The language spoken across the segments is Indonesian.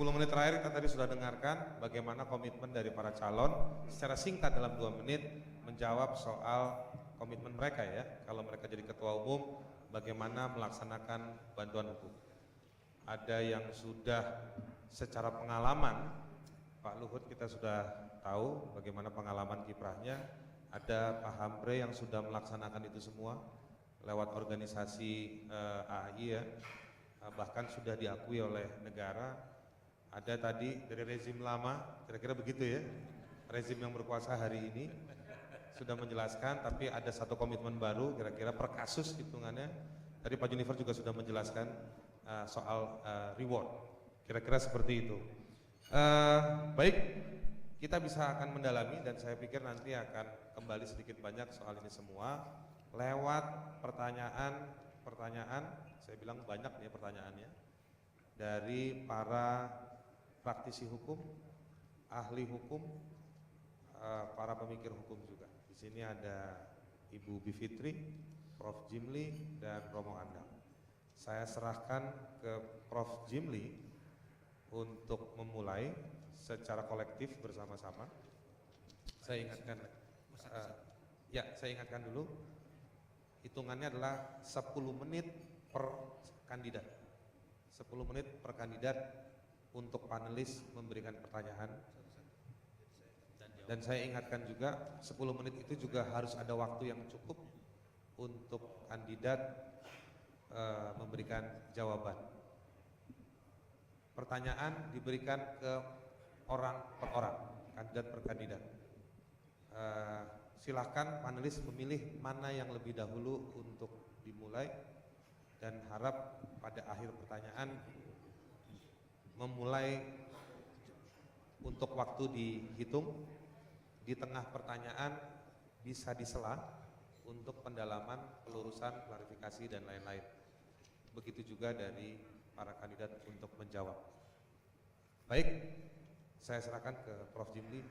10 menit terakhir kita tadi sudah dengarkan bagaimana komitmen dari para calon secara singkat dalam 2 menit menjawab soal komitmen mereka ya. Kalau mereka jadi ketua umum, bagaimana melaksanakan bantuan hukum. Ada yang sudah secara pengalaman, Pak Luhut kita sudah tahu bagaimana pengalaman kiprahnya. Ada Pak Hambre yang sudah melaksanakan itu semua lewat organisasi AAI ya, bahkan sudah diakui oleh negara. Ada tadi dari rezim lama, kira-kira begitu ya, rezim yang berkuasa hari ini sudah menjelaskan, tapi ada satu komitmen baru kira-kira per kasus hitungannya. Tadi Pak Junifer juga sudah menjelaskan soal reward, kira-kira seperti itu. Baik, kita bisa akan mendalami dan saya pikir nanti akan kembali sedikit banyak soal ini semua lewat pertanyaan, saya bilang banyak nih pertanyaannya, dari para praktisi hukum, ahli hukum, para pemikir hukum juga. Di sini ada Ibu Bivitri, Prof. Jimli, dan Romo Andang. Saya serahkan ke Prof. Jimli untuk memulai secara kolektif bersama-sama. Saya ingatkan, saya ingatkan dulu, hitungannya adalah 10 menit per kandidat. 10 menit per kandidat untuk panelis memberikan pertanyaan. Dan saya ingatkan juga 10 menit itu juga harus ada waktu yang cukup untuk kandidat memberikan jawaban. Pertanyaan diberikan ke orang per orang, kandidat per kandidat. Silahkan panelis memilih mana yang lebih dahulu untuk dimulai, dan harap pada akhir pertanyaan memulai untuk waktu dihitung. Di tengah pertanyaan bisa disela untuk pendalaman, pelurusan, klarifikasi dan lain-lain. Begitu juga dari para kandidat untuk menjawab. Baik, saya serahkan ke Prof. Jimli.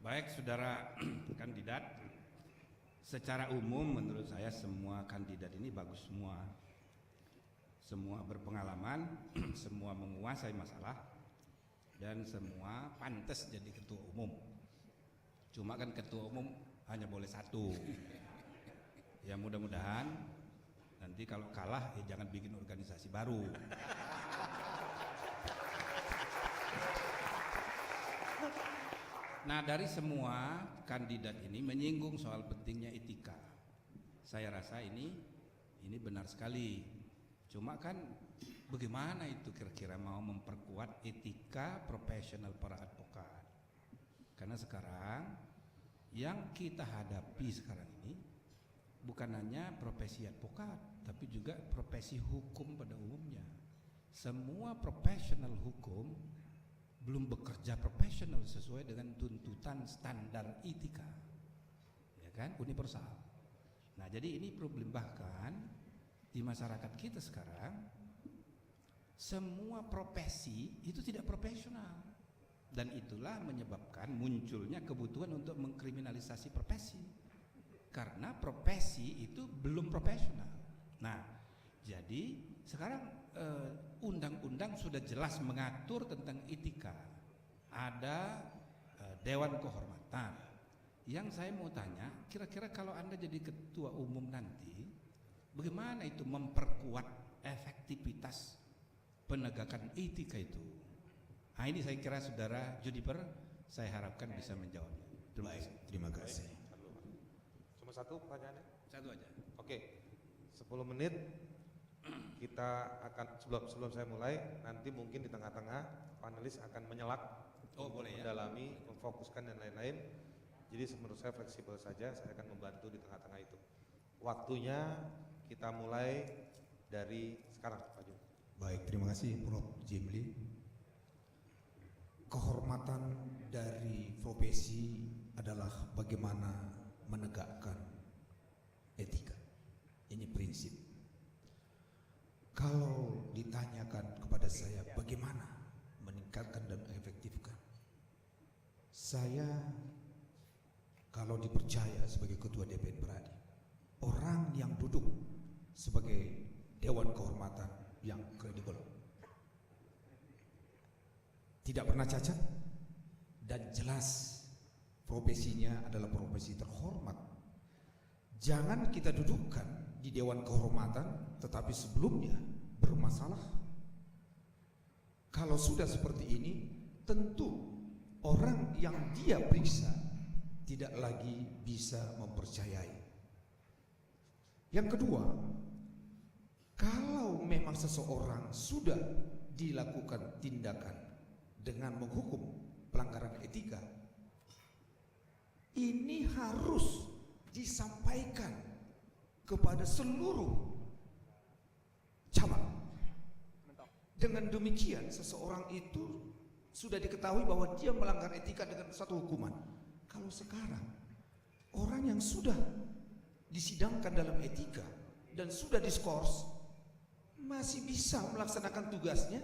Baik, saudara kandidat, secara umum menurut saya semua kandidat ini bagus semua. Semua berpengalaman, semua menguasai masalah, dan semua pantas jadi ketua umum. Cuma kan ketua umum hanya boleh satu. Ya mudah-mudahan nanti kalau kalah ya jangan bikin organisasi baru. Nah, dari semua kandidat ini menyinggung soal pentingnya etika. Saya rasa ini benar sekali. Cuma kan bagaimana itu kira-kira mau memperkuat etika profesional para advokat? Karena sekarang yang kita hadapi sekarang ini bukan hanya profesi advokat, tapi juga profesi hukum pada umumnya. Semua profesional hukum belum bekerja profesional sesuai dengan tuntutan standar etika, ya kan, universal. Nah, jadi ini problem, bahkan di masyarakat kita sekarang semua profesi itu tidak profesional, dan itulah menyebabkan munculnya kebutuhan untuk mengkriminalisasi profesi, karena profesi itu belum profesional. Nah, jadi sekarang undang-undang sudah jelas mengatur tentang etika. Ada Dewan Kehormatan. Yang saya mau tanya, kira-kira kalau Anda jadi ketua umum nanti, bagaimana itu memperkuat efektivitas penegakan etika itu? Nah, ini saya kira saudara Junifer, saya harapkan bisa menjawabnya. Terima kasih. Cuma satu pertanyaannya? Satu aja. Oke, 10 menit kita akan, sebelum saya mulai, nanti mungkin di tengah-tengah panelis akan menyelak, boleh ya, mendalami, memfokuskan dan lain-lain. Jadi menurut saya fleksibel saja, saya akan membantu di tengah-tengah itu. Waktunya kita mulai dari sekarang, Pak Jun. Baik, terima kasih Prof. Jimli. Kehormatan dari profesi adalah bagaimana menegakkan etika. Ini prinsip. Kalau ditanyakan kepada saya bagaimana meningkatkan dan efektifkan, saya kalau dipercaya sebagai ketua DPN Pradi, orang yang duduk sebagai Dewan Kehormatan yang kredibel. Tidak pernah cacat dan jelas profesinya adalah profesi terhormat. Jangan kita dudukkan di Dewan Kehormatan tetapi sebelumnya bermasalah. Kalau sudah seperti ini, tentu orang yang dia periksa tidak lagi bisa mempercayai. Yang kedua, kalau memang seseorang sudah dilakukan tindakan dengan menghukum pelanggaran etika, ini harus disampaikan kepada seluruh cabang. Dengan demikian seseorang itu sudah diketahui bahwa dia melanggar etika dengan satu hukuman. Kalau sekarang orang yang sudah disidangkan dalam etika dan sudah diskors masih bisa melaksanakan tugasnya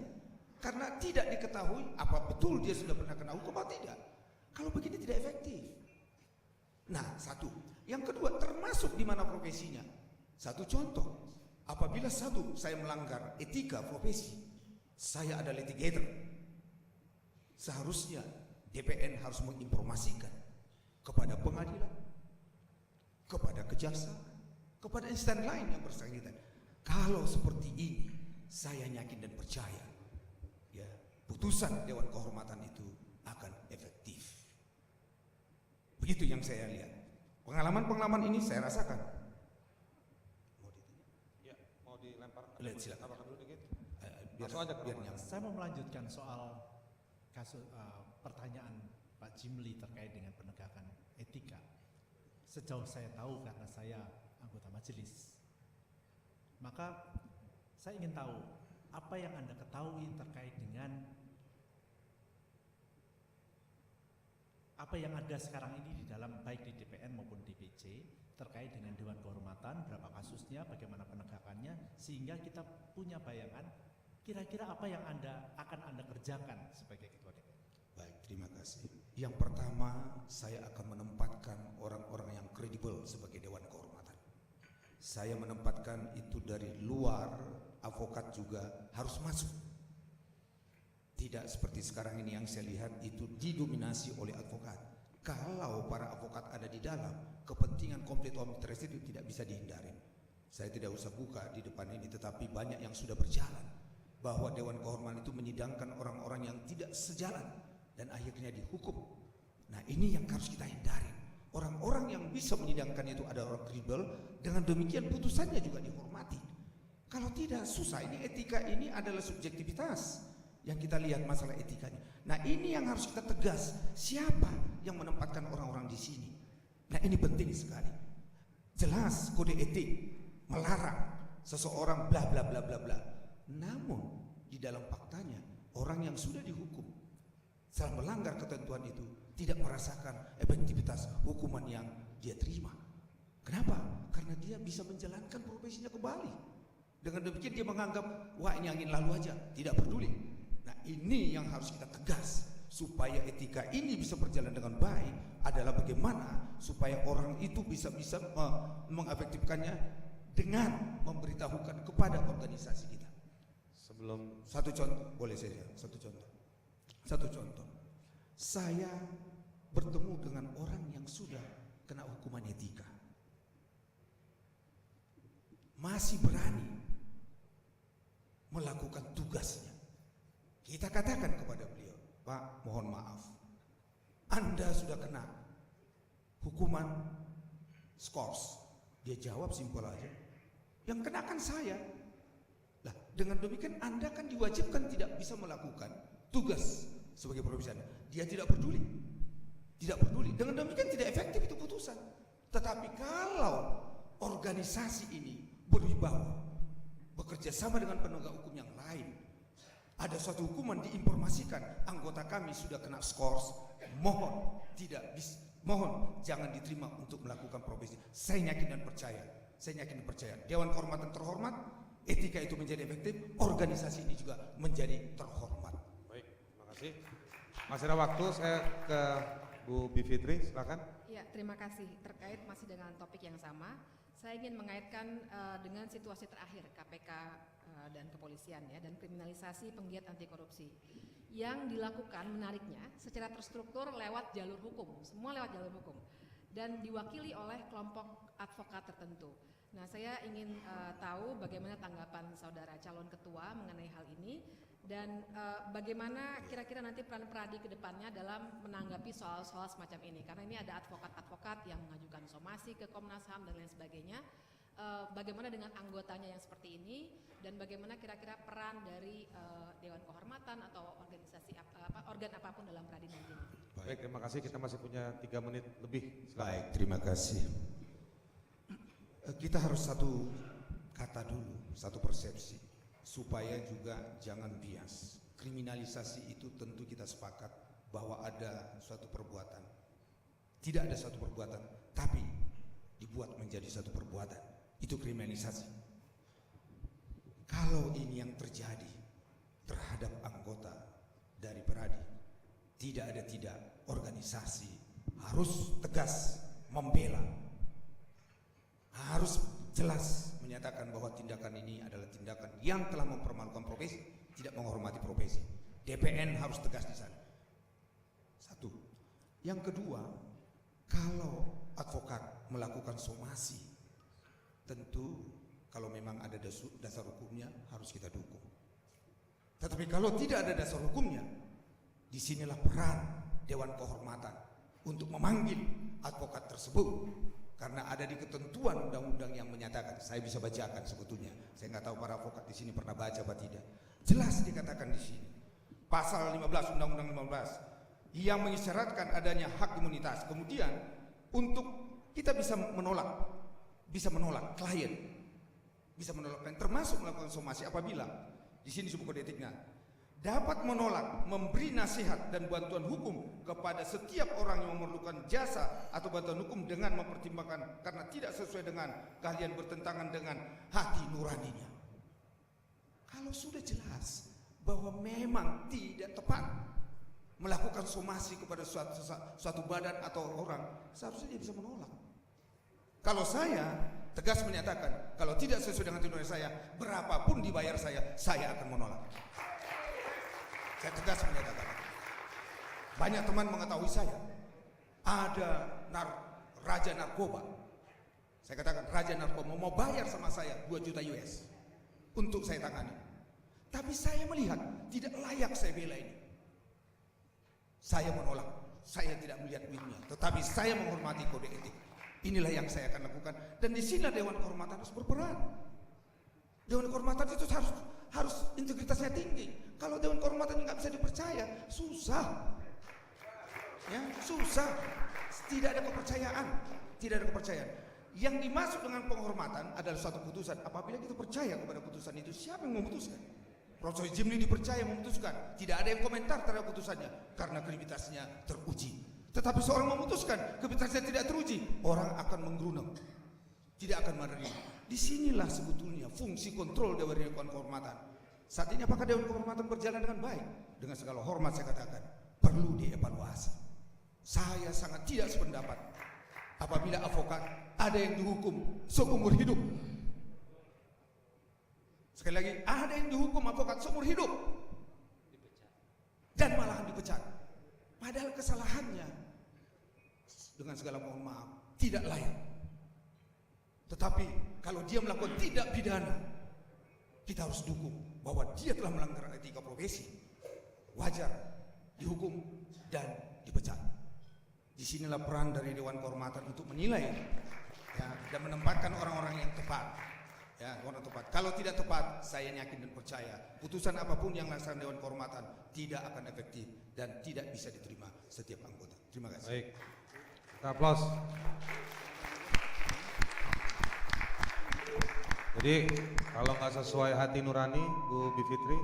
karena tidak diketahui apa betul dia sudah pernah kena hukum atau tidak. Kalau begini tidak efektif. Nah, satu. Yang kedua, termasuk di mana profesinya. Satu contoh, apabila saya melanggar etika profesi, saya ada litigator, seharusnya DPN harus menginformasikan kepada pengadilan, kepada kejaksaan, kepada instansi lain yang bersangkutan. Kalau seperti ini, saya yakin dan percaya, ya, putusan Dewan Kehormatan itu akan efektif. Begitu yang saya lihat. Pengalaman ini saya rasakan. Ya, mau dilempar? Lihat, silakan. Tambahkan dulu dikit. Biar nyaman. Saya mau melanjutkan soal kasus pertanyaan Pak Jimli terkait dengan penegakan etika. Sejauh saya tahu karena saya anggota majelis, maka saya ingin tahu apa yang Anda ketahui terkait dengan apa yang ada sekarang ini di dalam baik di DPN maupun DPC terkait dengan Dewan Kehormatan, berapa kasusnya, bagaimana penegakannya, sehingga kita punya bayangan kira-kira apa yang akan Anda kerjakan sebagai Ketua DPR. Baik, terima kasih. Yang pertama, saya akan menempatkan orang-orang yang kredibel sebagai Dewan Kehormatan. Saya menempatkan itu dari luar, advokat juga harus masuk. Tidak seperti sekarang ini yang saya lihat itu didominasi oleh advokat. Kalau para advokat ada di dalam, kepentingan konflik of interest itu tidak bisa dihindari. Saya tidak usah buka di depan ini, tetapi banyak yang sudah berjalan. Bahwa Dewan Kehormatan itu menyidangkan orang-orang yang tidak sejalan dan akhirnya dihukum. Nah, ini yang harus kita hindari. Orang-orang yang bisa menyidangkan itu ada orang kredibel, dengan demikian putusannya juga dihormati. Kalau tidak, susah. Ini etika ini adalah subjektivitas yang kita lihat masalah etikanya. Nah, ini yang harus kita tegas. Siapa yang menempatkan orang-orang di sini? Nah, ini penting sekali. Jelas kode etik melarang seseorang bla bla bla bla bla. Namun di dalam faktanya orang yang sudah dihukum setelah melanggar ketentuan itu tidak merasakan efektivitas hukuman yang dia terima. Kenapa? Karena dia bisa menjalankan profesinya kembali. Dengan demikian dia menganggap, wah ini angin lalu aja, tidak peduli. Nah, ini yang harus kita tegas supaya etika ini bisa berjalan dengan baik adalah bagaimana supaya orang itu bisa mengefektifkannya dengan memberitahukan kepada organisasi kita. Sebelum Satu contoh, boleh saya satu contoh. Satu contoh. Saya bertemu dengan orang yang sudah kena hukuman etika. Masih berani melakukan tugasnya. Kita katakan kepada beliau, Pak, mohon maaf, Anda sudah kena hukuman skors. Dia jawab simpel aja, yang kena kan saya. Lah, dengan demikian Anda kan diwajibkan tidak bisa melakukan tugas sebagai profesi Anda. Dia tidak peduli. Tidak peduli. Dengan demikian tidak efektif itu putusan. Tetapi kalau organisasi ini berwibawa, bekerja sama dengan penegak hukum yang lain, ada suatu hukuman diinformasikan, anggota kami sudah kena skors, mohon mohon jangan diterima untuk melakukan profesi. Saya yakin dan percaya, Dewan Kehormatan terhormat, etika itu menjadi efektif, organisasi ini juga menjadi terhormat. baik, terima kasih. Masih ada waktu, saya ke Bu Bivitri, silakan. Ya, terima kasih. Terkait masih dengan topik yang sama, Saya ingin mengaitkan dengan situasi terakhir KPK dan kepolisian ya, dan kriminalisasi penggiat anti korupsi yang dilakukan menariknya secara terstruktur lewat jalur hukum, semua lewat jalur hukum dan diwakili oleh kelompok advokat tertentu. Nah, saya ingin tahu bagaimana tanggapan saudara calon ketua mengenai hal ini dan bagaimana kira-kira nanti peran Pradi ke depannya dalam menanggapi soal-soal semacam ini, karena ini ada advokat-advokat yang mengajukan somasi ke Komnas HAM dan lain sebagainya. Bagaimana dengan anggotanya yang seperti ini dan bagaimana kira-kira peran dari Dewan Kehormatan atau organisasi organ apapun dalam Pradi nanti. Baik, terima kasih. Kita masih punya 3 menit lebih. Silakan. Baik, terima kasih. Kita harus satu kata dulu, satu persepsi, supaya juga jangan bias. Kriminalisasi itu tentu kita sepakat bahwa ada suatu perbuatan. Tidak ada suatu perbuatan, tapi dibuat menjadi suatu perbuatan. Itu kriminalisasi. Kalau ini yang terjadi terhadap anggota dari Pradi, tidak organisasi harus tegas membela, harus jelas menyatakan bahwa tindakan ini adalah tindakan yang telah mempermalukan profesi, tidak menghormati profesi. DPN harus tegas di sana. Satu. Yang kedua, kalau advokat melakukan somasi, tentu kalau memang ada dasar hukumnya harus kita dukung. Tetapi kalau tidak ada dasar hukumnya, disinilah peran Dewan Kehormatan untuk memanggil advokat tersebut, karena ada di ketentuan undang-undang yang menyatakan. Saya bisa bacakan sebetulnya. Saya nggak tahu para advokat di sini pernah baca apa tidak. Jelas dikatakan di sini. Pasal 15 Undang-Undang 15 yang mengisyaratkan adanya hak imunitas. Kemudian untuk kita bisa menolak klien, termasuk melakukan somasi apabila di sini disebut kode etiknya dapat menolak memberi nasihat dan bantuan hukum kepada setiap orang yang memerlukan jasa atau bantuan hukum dengan mempertimbangkan karena tidak sesuai dengan keahlian bertentangan dengan hati nuraninya. Kalau sudah jelas bahwa memang tidak tepat melakukan somasi kepada suatu badan atau orang, seharusnya dia bisa menolak. Kalau saya tegas menyatakan, kalau tidak sesuai dengan tuntutan saya, berapapun dibayar saya akan menolak. Saya tegas menyatakan. Banyak teman mengetahui saya. Ada raja narkoba. Saya katakan raja narkoba mau bayar sama saya 2 juta US untuk saya tangani. Tapi saya melihat tidak layak saya bela ini. Saya menolak. Saya tidak melihat duitnya, tetapi saya menghormati kode etik. Inilah yang saya akan lakukan, dan di sini Dewan Kehormatan harus berperan. Dewan Kehormatan itu harus integritasnya tinggi. Kalau Dewan Kehormatan nggak bisa dipercaya, susah. Ya, susah. Tidak ada kepercayaan. Yang dimaksud dengan penghormatan adalah suatu putusan. Apabila kita percaya kepada putusan itu, siapa yang memutuskan? Profesor Jimli dipercaya memutuskan. Tidak ada yang komentar terhadap putusannya karena kredibilitasnya teruji. Tetapi seorang memutuskan kredibilitasnya tidak teruji, orang akan menggerunang, tidak akan menerima. Disinilah sebetulnya fungsi kontrol dari Dewan Kehormatan. Saat ini apakah Dewan Kehormatan berjalan dengan baik? Dengan segala hormat saya katakan, perlu dievaluasi. Saya sangat tidak sependapat apabila advokat ada yang dihukum seumur hidup. Sekali lagi, ada yang dihukum advokat seumur hidup dan malahan dipecat. Padahal kesalahannya, dengan segala mohon maaf, tidak layak. Tetapi kalau dia melakukan tindak pidana, kita harus dukung bahwa dia telah melanggar etika profesi. Wajar dihukum dan dipecat. Disinilah peran dari Dewan Kehormatan untuk menilai, ya, dan menempatkan orang-orang yang tepat. Ya, orang tepat. Kalau tidak tepat, saya yakin dan percaya putusan apapun yang dilaksanakan Dewan Kehormatan tidak akan efektif dan tidak bisa diterima setiap anggota. Terima kasih. Baik, kita aplaus. Jadi kalau nggak sesuai hati nurani, Bu Bivitri,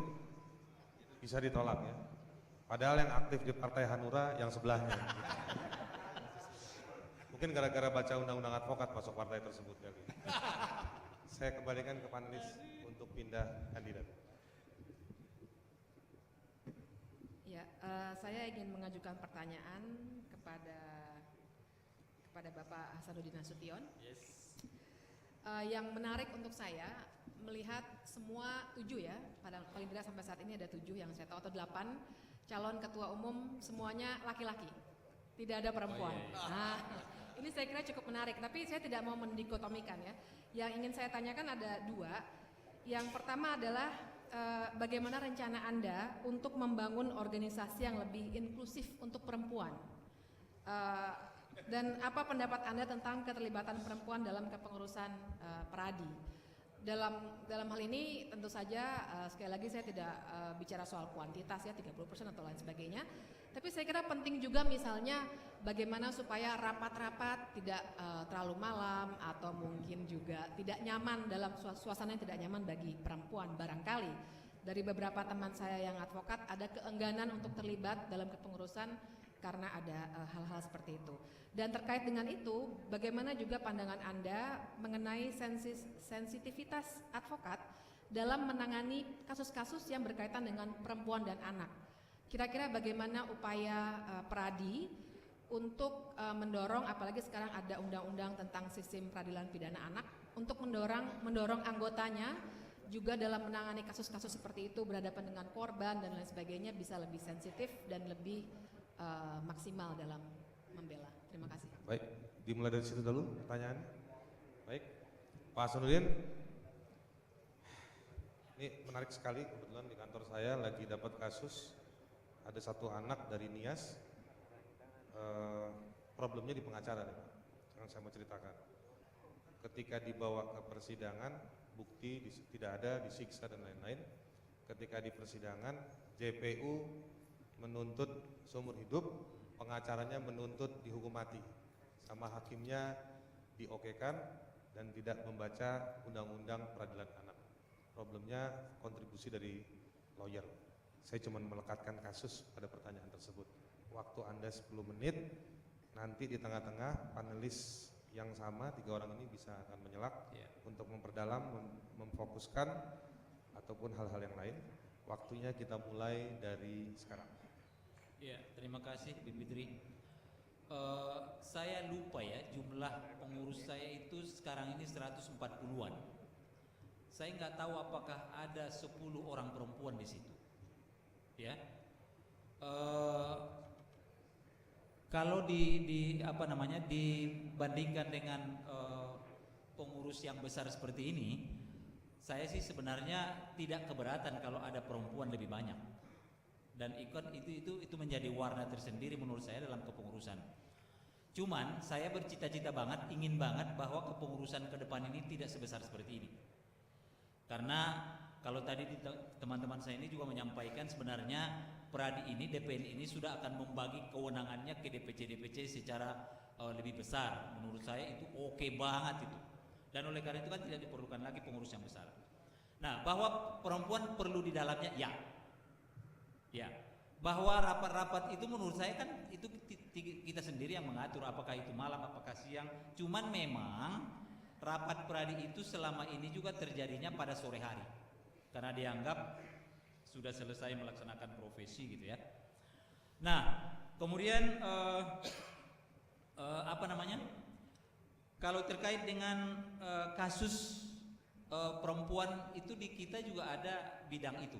bisa ditolak ya. Padahal yang aktif di Partai Hanura yang sebelahnya. Mungkin gara-gara baca undang-undang advokat masuk partai tersebut kali. Saya kembalikan ke panelis untuk pindah kandidat. Ya, saya ingin mengajukan pertanyaan kepada Bapak Hasanuddin Nasution. Yes. Yang menarik untuk saya melihat semua 7 ya, paling tidak sampai saat ini ada 7 yang saya tahu, atau 8 calon ketua umum semuanya laki-laki, tidak ada perempuan. Nah, ini saya kira cukup menarik, tapi saya tidak mau mendikotomikan ya. Yang ingin saya tanyakan ada 2. Yang pertama adalah bagaimana rencana Anda untuk membangun organisasi yang lebih inklusif untuk perempuan? Dan apa pendapat Anda tentang keterlibatan perempuan dalam kepengurusan Peradi? Dalam hal ini tentu saja sekali lagi saya tidak bicara soal kuantitas ya 30% atau lain sebagainya, tapi saya kira penting juga misalnya bagaimana supaya rapat-rapat tidak terlalu malam atau mungkin juga tidak nyaman, dalam suasana yang tidak nyaman bagi perempuan. Barangkali dari beberapa teman saya yang advokat ada keengganan untuk terlibat dalam kepengurusan karena ada hal-hal seperti itu. Dan terkait dengan itu, bagaimana juga pandangan Anda mengenai sensitivitas advokat dalam menangani kasus-kasus yang berkaitan dengan perempuan dan anak? Kira-kira bagaimana upaya Peradi untuk mendorong, apalagi sekarang ada undang-undang tentang sistem peradilan pidana anak, untuk mendorong anggotanya juga dalam menangani kasus-kasus seperti itu, berhadapan dengan korban dan lain sebagainya, bisa lebih sensitif dan lebih maksimal dalam membela. Terima kasih. Baik, dimulai dari situ dulu pertanyaannya. Baik, Pak Hasanuddin, ini menarik sekali, kebetulan di kantor saya lagi dapat kasus, ada satu anak dari Nias, problemnya di pengacara nih Pak, yang saya mau ceritakan. Ketika dibawa ke persidangan, bukti tidak ada, disiksa dan lain-lain. Ketika di persidangan, JPU menuntut seumur hidup, pengacaranya menuntut dihukum mati, sama hakimnya diokekan dan tidak membaca undang-undang peradilan anak. Problemnya kontribusi dari lawyer. Saya cuma melekatkan kasus pada pertanyaan tersebut. Waktu Anda 10 menit, nanti di tengah-tengah panelis yang sama 3 orang ini bisa akan menyelak untuk memperdalam, memfokuskan ataupun hal-hal yang lain. Waktunya kita mulai dari sekarang. Ya, terima kasih Bipitri. Saya lupa ya jumlah pengurus saya itu sekarang ini 140-an. Saya nggak tahu apakah ada 10 orang perempuan di situ. Ya, kalau dibandingkan dengan pengurus yang besar seperti ini, saya sih sebenarnya tidak keberatan kalau ada perempuan lebih banyak. Dan itu menjadi warna tersendiri menurut saya dalam kepengurusan. Cuman saya bercita-cita banget, ingin banget bahwa kepengurusan ke depan ini tidak sebesar seperti ini. Karena kalau tadi teman-teman saya ini juga menyampaikan sebenarnya Peradi ini, DPN ini sudah akan membagi kewenangannya ke DPC secara lebih besar. Menurut saya itu oke banget itu. Dan oleh karena itu kan tidak diperlukan lagi pengurus yang besar. Nah, bahwa perempuan perlu di dalamnya, ya, bahwa rapat-rapat itu menurut saya kan itu kita sendiri yang mengatur apakah itu malam, apakah siang. Cuman memang rapat Peradi itu selama ini juga terjadinya pada sore hari karena dianggap sudah selesai melaksanakan profesi gitu ya. Nah, kemudian kalau terkait dengan kasus perempuan itu di kita juga ada bidang itu,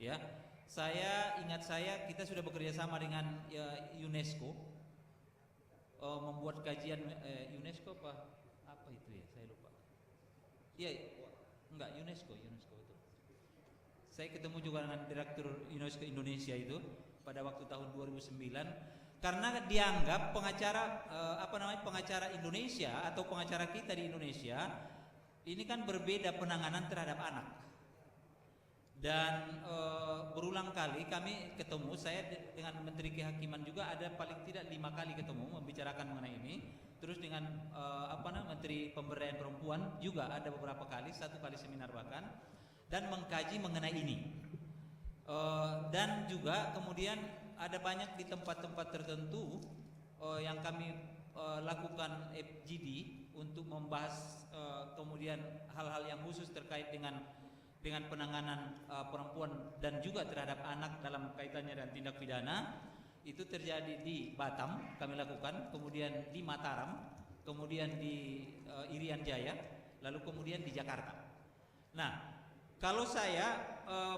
ya. Kita sudah bekerja sama dengan UNESCO, membuat kajian UNESCO apa itu ya, saya lupa. Iya, enggak UNESCO itu. Saya ketemu juga dengan Direktur UNESCO Indonesia itu pada waktu tahun 2009 karena dianggap pengacara Indonesia atau pengacara kita di Indonesia ini kan berbeda penanganan terhadap anak. Dan berulang kali kami ketemu, saya dengan Menteri Kehakiman juga ada paling tidak 5 kali ketemu membicarakan mengenai ini. Terus dengan Menteri Pemberdayaan Perempuan juga ada beberapa kali, 1 kali seminar bahkan, dan mengkaji mengenai ini. Dan juga kemudian ada banyak di tempat-tempat tertentu yang kami lakukan FGD untuk membahas kemudian hal-hal yang khusus terkait dengan penanganan perempuan dan juga terhadap anak dalam kaitannya dengan tindak pidana. Itu terjadi di Batam kami lakukan, kemudian di Mataram, kemudian di Irian Jaya, lalu kemudian di Jakarta. Nah, kalau saya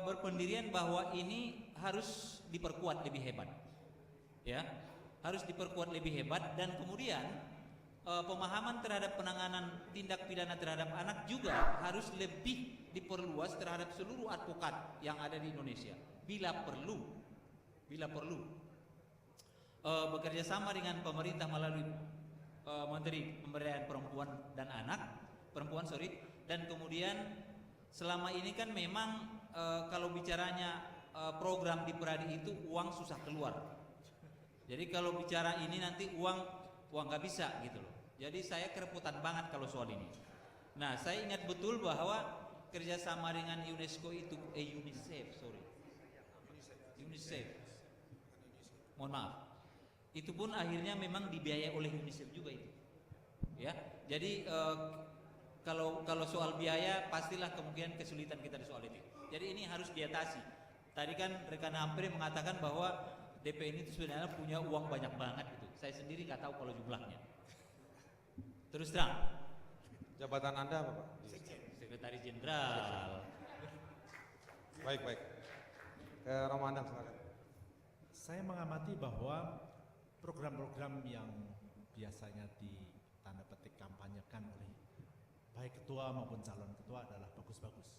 berpendirian bahwa ini harus diperkuat lebih hebat, ya, harus diperkuat lebih hebat, dan kemudian pemahaman terhadap penanganan tindak pidana terhadap anak juga harus lebih diperluas terhadap seluruh advokat yang ada di Indonesia. Bila perlu bekerja sama dengan pemerintah melalui Menteri Pemberdayaan Perempuan dan kemudian selama ini kan memang kalau bicaranya program di Peradi itu uang susah keluar. Jadi kalau bicara ini nanti uang nggak bisa gitu loh. Jadi saya kerepotan banget kalau soal ini. Nah, saya ingat betul bahwa kerjasama dengan UNESCO itu UNICEF. Mohon maaf. Itu pun akhirnya memang dibiayai oleh UNICEF juga itu. Ya. Jadi kalau soal biaya pastilah kemungkinan kesulitan kita di soal itu. Jadi ini harus diatasi. Tadi kan rekan Hampir mengatakan bahwa DPN itu sebenarnya punya uang banyak banget gitu. Saya sendiri nggak tahu kalau jumlahnya. Terus terang. Jabatan Anda apa Pak? Sekretaris Jenderal. Baik. Ke Romandang silakan. Saya mengamati bahwa program-program yang biasanya di tanda petik kampanyekan oleh baik ketua maupun calon ketua adalah bagus-bagus.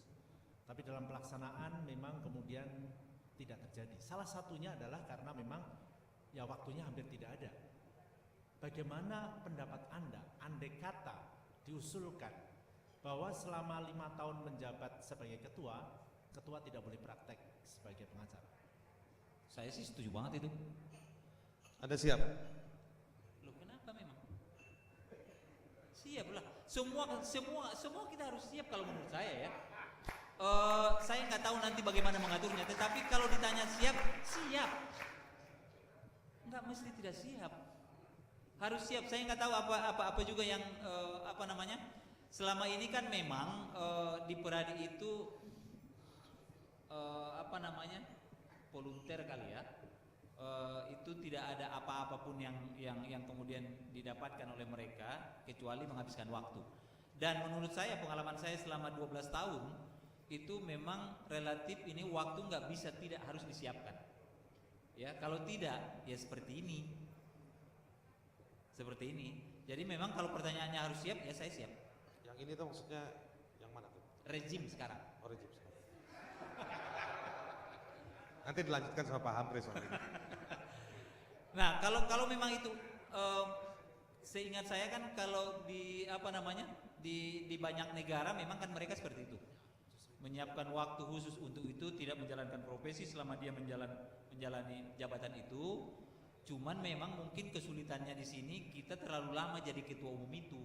Tapi dalam pelaksanaan memang kemudian tidak terjadi. Salah satunya adalah karena memang ya waktunya hampir tidak ada. Bagaimana pendapat Anda andai kata diusulkan bahwa selama 5 tahun menjabat sebagai ketua tidak boleh praktek sebagai pengacara? Saya sih setuju banget itu. Anda siap? Loh, kenapa memang? Siap lah. Semua kita harus siap kalau menurut saya ya. Saya nggak tahu nanti bagaimana mengaturnya, tetapi kalau ditanya siap. Nggak mesti tidak siap. Harus siap. Saya nggak tahu apa juga yang selama ini kan memang di Peradi itu volunteer kali ya. Itu tidak ada apa-apapun yang kemudian didapatkan oleh mereka kecuali menghabiskan waktu. Dan menurut saya, pengalaman saya selama 12 tahun itu memang relatif ini waktu nggak bisa tidak harus disiapkan. Ya, kalau tidak ya seperti ini. Jadi memang kalau pertanyaannya harus siap, ya saya siap. Yang ini tuh maksudnya yang mana tuh? Rezim sekarang. Oh, rejim sekarang. Nanti dilanjutkan sama Pak Hampri soal ini. Nah, kalau memang itu seingat saya kan kalau di di banyak negara memang kan mereka seperti itu. Menyiapkan waktu khusus untuk itu, tidak menjalankan profesi selama dia menjalani jabatan itu. Cuman memang mungkin kesulitannya di sini kita terlalu lama jadi ketua umum itu.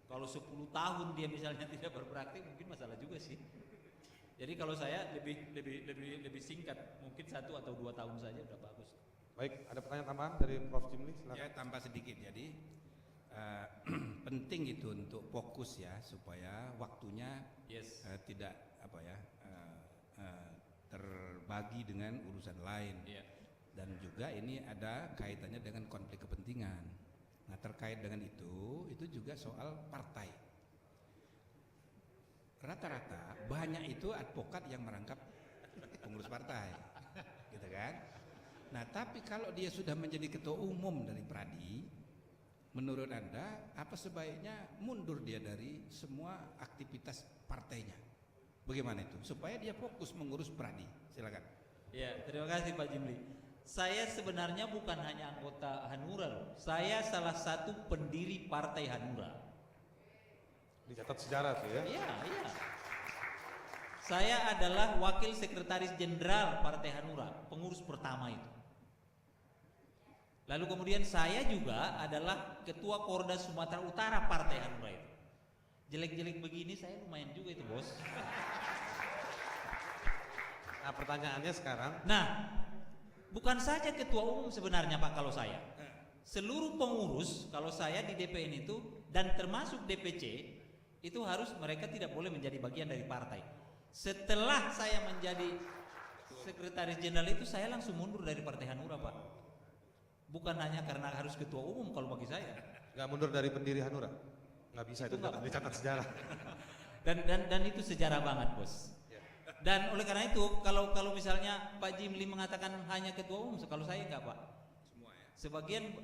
Kalau 10 tahun dia misalnya tidak berpraktik mungkin masalah juga sih. Jadi kalau saya lebih singkat, mungkin 1 atau 2 tahun saja udah bagus. Baik, ada pertanyaan tambahan dari Prof. Jimli? Silakan. Ya, tambah sedikit. Jadi penting itu untuk fokus ya supaya waktunya tidak terbagi dengan urusan lain. Dan juga ini ada kaitannya dengan konflik kepentingan. Nah, terkait dengan itu juga soal partai. Rata-rata banyak itu advokat yang merangkap pengurus partai, gitu kan? Nah, tapi kalau dia sudah menjadi ketua umum dari Pradi, menurut Anda apa sebaiknya mundur dia dari semua aktivitas partainya? Bagaimana itu? Supaya dia fokus mengurus Pradi. Silakan. Ya, terima kasih Pak Jimli. Saya sebenarnya bukan hanya anggota Hanura loh. Saya salah satu pendiri Partai Hanura. Dicatat sejarah tuh ya? Iya. Saya adalah wakil sekretaris jenderal Partai Hanura, pengurus pertama itu. Lalu kemudian saya juga adalah ketua Korda Sumatera Utara Partai Hanura itu. Jelek-jelek begini saya lumayan juga itu, Bos. Nah, pertanyaannya sekarang. Nah, bukan saja ketua umum sebenarnya Pak kalau saya. Seluruh pengurus kalau saya di DPN itu dan termasuk DPC itu harus mereka tidak boleh menjadi bagian dari partai. Setelah saya menjadi sekretaris jenderal itu saya langsung mundur dari Partai Hanura Pak. Bukan hanya karena harus ketua umum kalau bagi saya. Nggak mundur dari pendiri Hanura? Nggak bisa itu nggak- dicatat sejarah. Dan itu sejarah banget, Bos. Ya. Dan oleh karena itu kalau misalnya Pak Jimli mengatakan hanya ketua umum, kalau saya enggak, Pak. Sebagian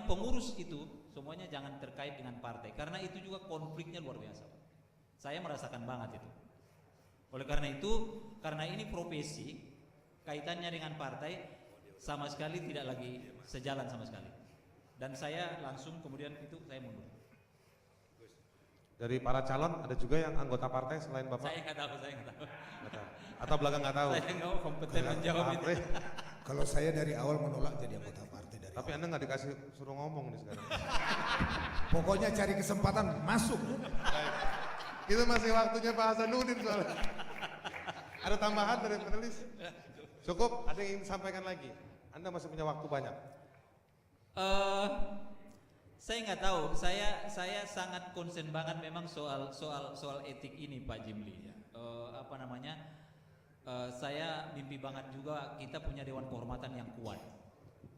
pengurus itu semuanya jangan terkait dengan partai karena itu juga konfliknya luar biasa. Saya merasakan banget itu. Oleh karena itu, karena ini profesi kaitannya dengan partai sama sekali tidak lagi sejalan sama sekali. Dan saya langsung kemudian itu saya mundur. Dari para calon ada juga yang anggota partai selain Bapak? Saya nggak tahu. Nggak tahu. Atau belakang nggak tahu? Saya nggak kompeten menjawab itu. Partai. Kalau saya dari awal menolak jadi anggota partai dari Tapi awal. Anda nggak dikasih suruh ngomong nih sekarang. Pokoknya cari kesempatan masuk. Itu masih waktunya Pak Hasanuddin soalnya. Ada tambahan dari panelis? Cukup? Ada yang ingin disampaikan lagi? Anda masih punya waktu banyak. Saya nggak tahu. Saya sangat concern banget memang soal etik ini, Pak Jimli. Saya mimpi banget juga kita punya Dewan Kehormatan yang kuat,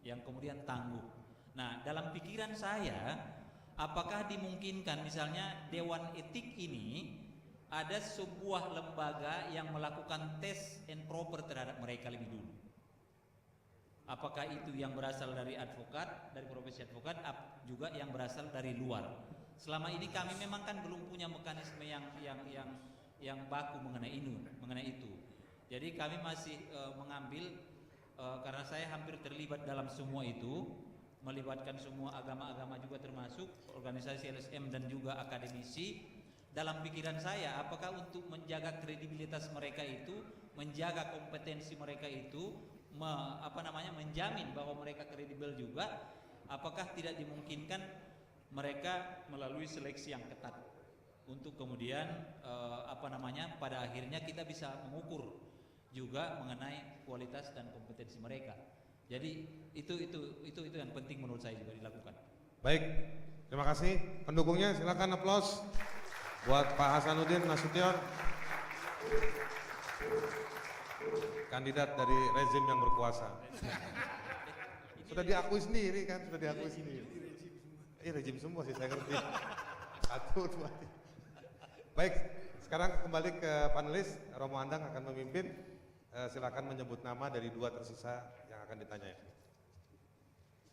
yang kemudian tangguh. Nah, dalam pikiran saya, apakah dimungkinkan misalnya Dewan Etik ini ada sebuah lembaga yang melakukan tes and proper terhadap mereka lebih dulu? Apakah itu yang berasal dari advokat, dari profesi advokat, juga yang berasal dari luar? Selama ini kami memang kan belum punya mekanisme yang baku mengenai itu. Jadi kami masih mengambil karena saya hampir terlibat dalam semua itu, melibatkan semua agama-agama juga termasuk organisasi LSM dan juga akademisi. Dalam pikiran saya, apakah untuk menjaga kredibilitas mereka itu, menjaga kompetensi mereka itu, menjamin bahwa mereka kredibel juga, apakah tidak dimungkinkan mereka melalui seleksi yang ketat untuk kemudian pada akhirnya kita bisa mengukur juga mengenai kualitas dan kompetensi mereka. Jadi itu yang penting menurut saya juga dilakukan. Baik, terima kasih. Pendukungnya silakan aplaus buat Pak Hasanuddin Nasution, kandidat dari rezim yang berkuasa. Sudah diakui sendiri kan, sudah diakui sendiri. Rezim semua sih saya ngerti. 1, 2, 3. Baik, sekarang kembali ke panelis. Romo Andang akan memimpin. Silakan menyebut nama dari 2 tersisa yang akan ditanyai.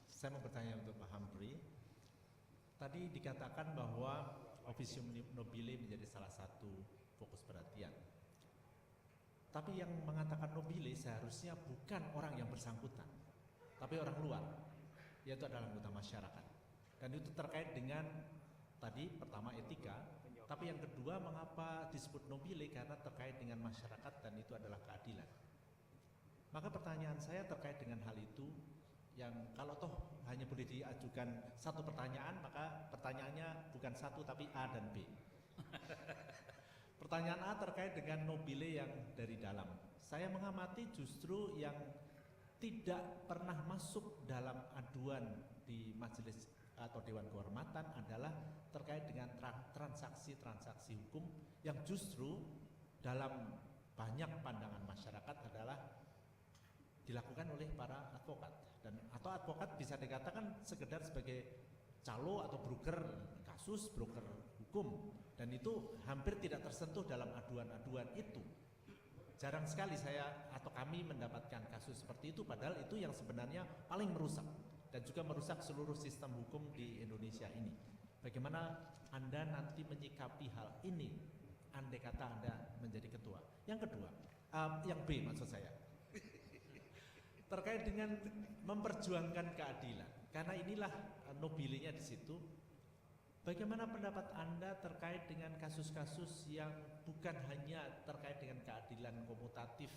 Saya mau bertanya untuk Pak Humphrey. Tadi dikatakan bahwa Officium Nobile menjadi salah satu fokus perhatian. Tapi yang mengatakan nobile seharusnya bukan orang yang bersangkutan, tapi orang luar, yaitu adalah anggota masyarakat. Dan itu terkait dengan tadi pertama etika, tapi yang kedua mengapa disebut nobile karena terkait dengan masyarakat dan itu adalah keadilan. Maka pertanyaan saya terkait dengan hal itu, yang kalau toh hanya boleh diajukan satu pertanyaan, maka pertanyaannya bukan satu tapi A dan B. Pertanyaan A terkait dengan nobile yang dari dalam. Saya mengamati justru yang tidak pernah masuk dalam aduan di majelis atau Dewan Kehormatan adalah terkait dengan transaksi-transaksi hukum yang justru dalam banyak pandangan masyarakat adalah dilakukan oleh para advokat, dan atau advokat bisa dikatakan sekedar sebagai calo atau broker kasus, broker hukum, dan itu hampir tidak tersentuh dalam aduan-aduan itu. Jarang sekali saya atau kami mendapatkan kasus seperti itu, padahal itu yang sebenarnya paling merusak dan juga merusak seluruh sistem hukum di Indonesia ini. Bagaimana Anda nanti menyikapi hal ini andai kata Anda menjadi ketua? Yang kedua, yang B maksud saya, terkait dengan memperjuangkan keadilan, karena inilah nobilenya di situ. Bagaimana pendapat Anda terkait dengan kasus-kasus yang bukan hanya terkait dengan keadilan komutatif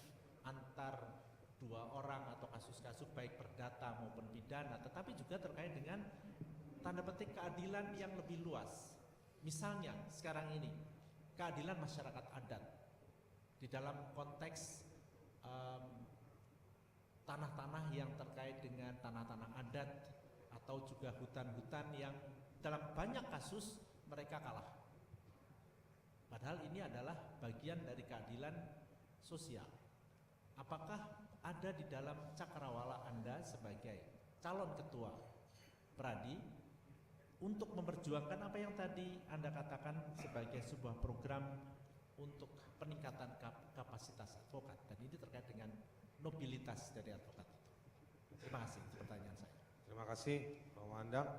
antar dua orang atau kasus-kasus baik perdata maupun pidana, tetapi juga terkait dengan tanda petik keadilan yang lebih luas. Misalnya sekarang ini keadilan masyarakat adat di dalam konteks tanah-tanah yang terkait dengan tanah-tanah adat atau juga hutan-hutan yang dalam banyak kasus mereka kalah. Padahal ini adalah bagian dari keadilan sosial. Apakah ada di dalam cakrawala Anda sebagai calon ketua Pradi untuk memperjuangkan apa yang tadi Anda katakan sebagai sebuah program untuk peningkatan kapasitas advokat, dan ini terkait dengan nobilitas dari advokat itu. Terima kasih, itu pertanyaan saya. Terima kasih Pak Mandang.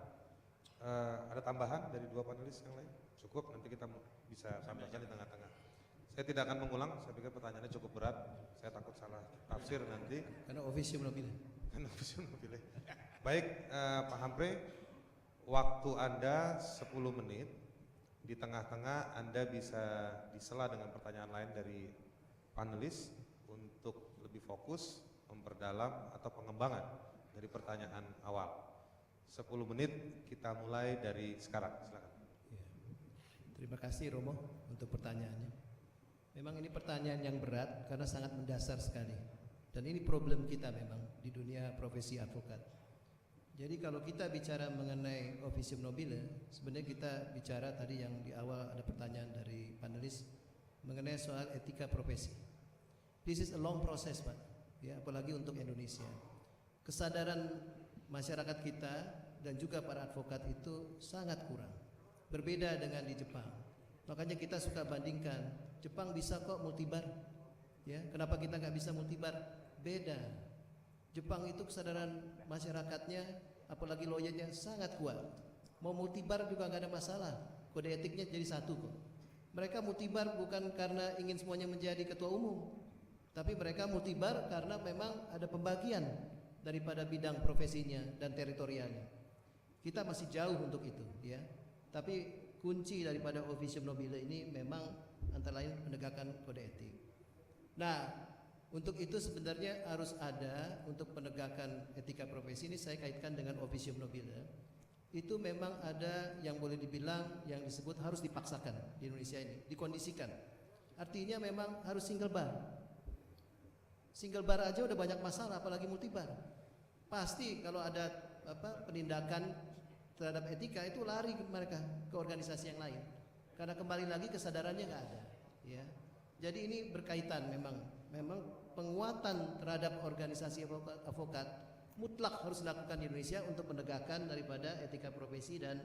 Ada tambahan dari dua panelis yang lain? Cukup, nanti kita bisa sampaikan di tengah-tengah. Saya tidak akan mengulang, saya pikir pertanyaannya cukup berat. Saya takut salah tafsir nanti. Karena officium nobile. Karena officium nobile. Baik, Pak Hampre, waktu Anda 10 menit. Di tengah-tengah Anda bisa disela dengan pertanyaan lain dari panelis untuk lebih fokus, memperdalam atau pengembangan dari pertanyaan awal. 10 menit kita mulai dari sekarang, silakan. Ya. Terima kasih Romo untuk pertanyaannya. Memang ini pertanyaan yang berat karena sangat mendasar sekali. Dan ini problem kita memang di dunia profesi advokat. Jadi kalau kita bicara mengenai officium nobile, sebenarnya kita bicara tadi yang di awal ada pertanyaan dari panelis mengenai soal etika profesi. This is a long process, Pak. Ya, apalagi untuk Indonesia. Kesadaran masyarakat kita dan juga para advokat itu sangat kurang. Berbeda dengan di Jepang. Makanya kita suka bandingkan, Jepang bisa kok multibar. Ya, kenapa kita nggak bisa multibar? Beda. Jepang itu kesadaran masyarakatnya, apalagi lawyernya sangat kuat. Mau multibar juga nggak ada masalah. Kode etiknya jadi satu kok. Mereka multibar bukan karena ingin semuanya menjadi ketua umum, tapi mereka multibar karena memang ada pembagian daripada bidang profesinya dan teritorialnya. Kita masih jauh untuk itu, ya. Tapi kunci daripada officium nobile ini memang antara lain penegakan kode etik. Nah, untuk itu sebenarnya harus ada untuk penegakan etika profesi ini, saya kaitkan dengan officium nobile. Itu memang ada yang boleh dibilang yang disebut harus dipaksakan di Indonesia ini, dikondisikan. Artinya memang harus single bar. Single bar aja udah banyak masalah, apalagi multibar. Pasti kalau ada penindakan terhadap etika itu lari mereka ke organisasi yang lain. Karena kembali lagi kesadarannya nggak ada, ya. Jadi ini berkaitan memang penguatan terhadap organisasi advokat mutlak harus dilakukan di Indonesia untuk menegakkan daripada etika profesi dan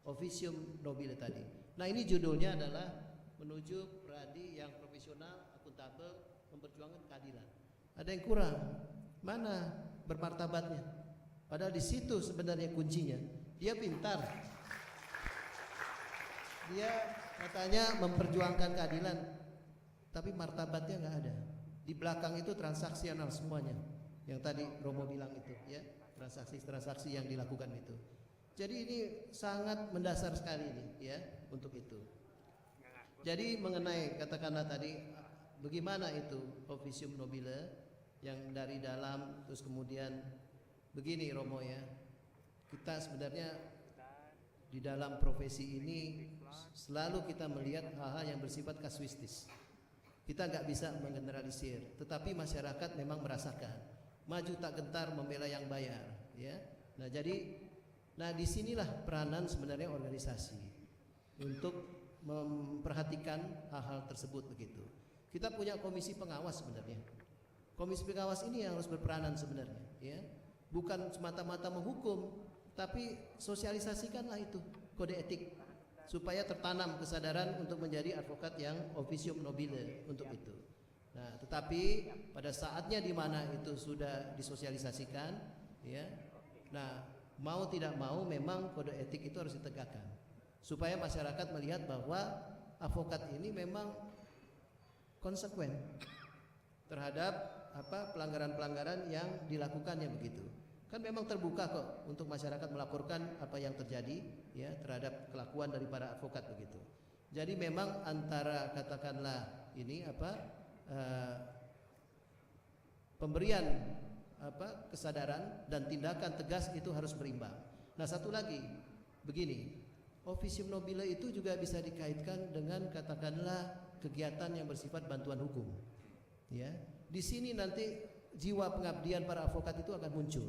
officium nobile tadi. Nah, ini judulnya adalah menuju pradi yang profesional, akuntabel, memperjuangkan keadilan. Ada yang kurang, mana bermartabatnya? Padahal di situ sebenarnya kuncinya. Dia pintar, dia katanya memperjuangkan keadilan, tapi martabatnya nggak ada. Di belakang itu transaksional semuanya. Yang tadi Romo bilang itu, ya, transaksi-transaksi yang dilakukan itu. Jadi ini sangat mendasar sekali ini, ya, untuk itu. Jadi mengenai katakanlah tadi bagaimana itu officium nobile yang dari dalam, terus kemudian begini Romo, ya, kita sebenarnya di dalam profesi ini selalu kita melihat hal-hal yang bersifat kasuistis. Kita nggak bisa menggeneralisir, tetapi masyarakat memang merasakan. Maju tak gentar membela yang bayar, ya. Nah disinilah peranan sebenarnya organisasi untuk memperhatikan hal-hal tersebut begitu. Kita punya komisi pengawas sebenarnya. Komisi pengawas ini yang harus berperanan sebenarnya, ya. Bukan semata-mata menghukum, tapi sosialisasikanlah itu kode etik supaya tertanam kesadaran untuk menjadi advokat yang officium nobile untuk itu. Nah, tetapi pada saatnya di mana itu sudah disosialisasikan, ya. Nah, mau tidak mau memang kode etik itu harus ditegakkan supaya masyarakat melihat bahwa advokat ini memang konsekuen terhadap pelanggaran-pelanggaran yang dilakukannya begitu. Kan memang terbuka kok untuk masyarakat melaporkan apa yang terjadi, ya, terhadap kelakuan dari para advokat begitu. Jadi memang antara katakanlah ini pemberian kesadaran dan tindakan tegas itu harus berimbang. Nah, satu lagi begini, officium nobile itu juga bisa dikaitkan dengan katakanlah kegiatan yang bersifat bantuan hukum, ya. Di sini nanti jiwa pengabdian para advokat itu akan muncul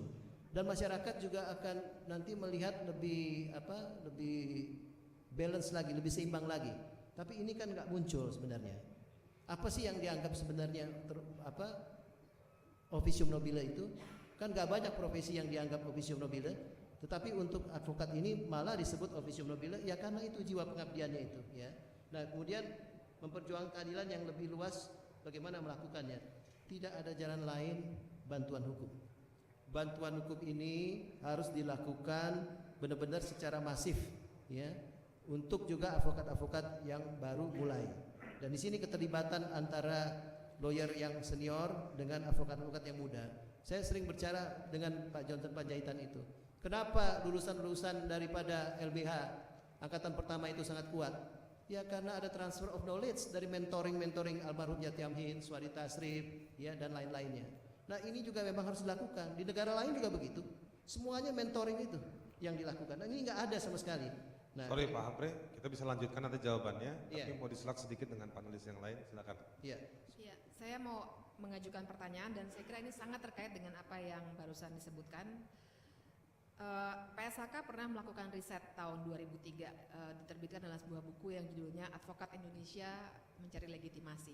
dan masyarakat juga akan nanti melihat lebih balance lagi, lebih seimbang lagi. Tapi ini kan nggak muncul sebenarnya. Apa sih yang dianggap sebenarnya officium nobile itu? Kan gak banyak profesi yang dianggap officium nobile. Tetapi untuk advokat ini malah disebut officium nobile ya karena itu jiwa pengabdiannya itu ya. Nah, kemudian memperjuangkan keadilan yang lebih luas bagaimana melakukannya. Tidak ada jalan lain bantuan hukum. Bantuan hukum ini harus dilakukan benar-benar secara masif ya untuk juga advokat-advokat yang baru mulai. Dan di sini keterlibatan antara lawyer yang senior dengan advokat-advokat yang muda. Saya sering bicara dengan Pak Johnson Panjaitan itu. Kenapa lulusan-lulusan daripada LBH angkatan pertama itu sangat kuat? Ya karena ada transfer of knowledge dari mentoring almarhum Yati Amhin, Swadi Tasrif, ya dan lain-lainnya. Nah ini juga memang harus dilakukan. Di negara lain juga begitu. Semuanya mentoring itu yang dilakukan. Nah, ini nggak ada sama sekali. Nah, Sorry Pak Hamre, kita bisa lanjutkan nanti jawabannya. Iya. Tapi mau diselak sedikit dengan panelis yang lain, silakan. Iya. Ya, saya mau mengajukan pertanyaan dan saya kira ini sangat terkait dengan apa yang barusan disebutkan. PSHK pernah melakukan riset tahun 2003, diterbitkan dalam sebuah buku yang judulnya Advokat Indonesia Mencari Legitimasi.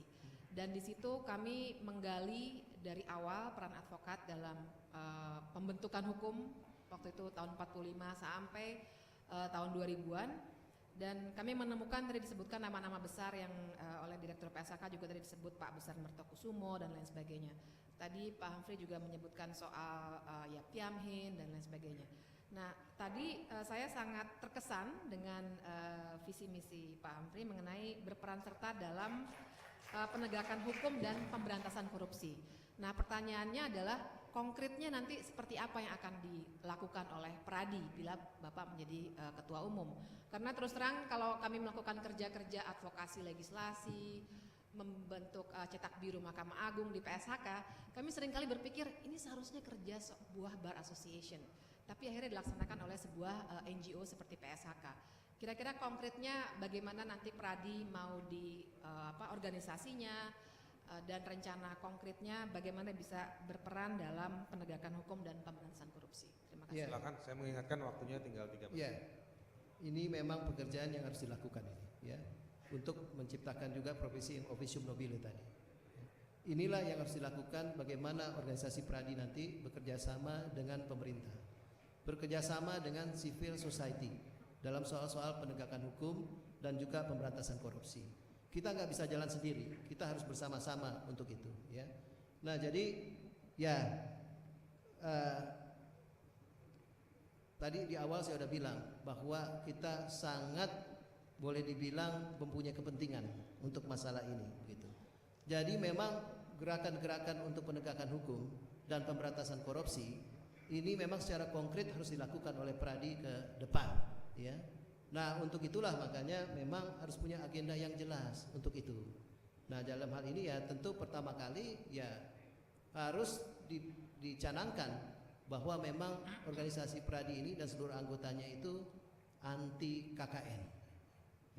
Dan di situ kami menggali dari awal peran advokat dalam pembentukan hukum waktu itu tahun 45 sampai tahun 2000-an. Dan kami menemukan tadi disebutkan nama-nama besar yang oleh Direktur PSHK juga tadi disebut Pak Besar Mertokusumo dan lain sebagainya. Tadi Pak Humphrey juga menyebutkan soal Yati Amhin dan lain sebagainya. Nah tadi saya sangat terkesan dengan visi misi Pak Humphrey mengenai berperan serta dalam penegakan hukum dan pemberantasan korupsi. Nah pertanyaannya adalah konkretnya nanti seperti apa yang akan dilakukan oleh Pradi bila Bapak menjadi ketua umum. Karena terus terang kalau kami melakukan kerja-kerja advokasi legislasi, membentuk cetak biru Mahkamah Agung di PSHK, kami seringkali berpikir ini seharusnya kerja sebuah bar association, tapi akhirnya dilaksanakan oleh sebuah NGO seperti PSHK. Kira-kira konkretnya bagaimana nanti Pradi mau di organisasinya dan rencana konkretnya bagaimana bisa berperan dalam penegakan hukum dan pemberantasan korupsi. Terima kasih. Silakan, saya mengingatkan waktunya tinggal 3 menit. Ya, ini memang pekerjaan yang harus dilakukan ini, ya, untuk menciptakan juga profesi officium nobile tadi. Inilah yang harus dilakukan bagaimana organisasi Pradi nanti bekerja sama dengan pemerintah, bekerja sama dengan civil society dalam soal-soal penegakan hukum dan juga pemberantasan korupsi. Kita nggak bisa jalan sendiri, kita harus bersama-sama untuk itu, ya. Nah jadi ya tadi di awal saya sudah bilang bahwa kita sangat boleh dibilang mempunyai kepentingan untuk masalah ini, gitu. Jadi memang gerakan-gerakan untuk penegakan hukum dan pemberantasan korupsi ini memang secara konkret harus dilakukan oleh Pradi ke depan, ya. Nah untuk itulah makanya memang harus punya agenda yang jelas untuk itu. Nah dalam hal ini ya tentu pertama kali ya harus dicanangkan bahwa memang organisasi Pradi ini dan seluruh anggotanya itu anti KKN.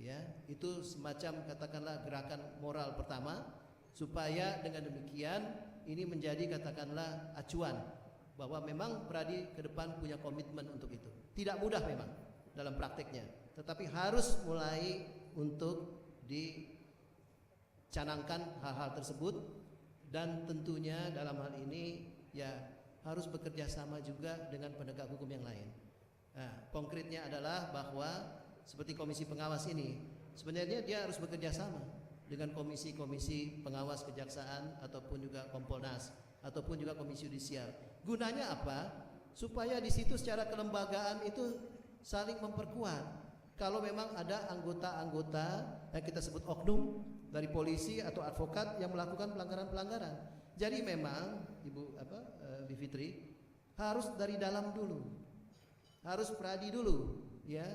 Ya, itu semacam katakanlah gerakan moral pertama supaya dengan demikian ini menjadi katakanlah acuan bahwa memang Pradi ke depan punya komitmen untuk itu. Tidak mudah memang dalam prakteknya, tetapi harus mulai untuk dicanangkan hal-hal tersebut dan tentunya dalam hal ini ya harus bekerja sama juga dengan penegak hukum yang lain. Nah, konkretnya adalah bahwa seperti komisi pengawas ini sebenarnya dia harus bekerja sama dengan komisi-komisi pengawas kejaksaan ataupun juga Kompolnas ataupun juga komisi yudisial. Gunanya apa? Supaya di situ secara kelembagaan itu saling memperkuat. Kalau memang ada anggota-anggota yang kita sebut oknum dari polisi atau advokat yang melakukan pelanggaran-pelanggaran. Jadi memang Ibu Bivitri harus dari dalam dulu. Harus Pradi dulu, ya.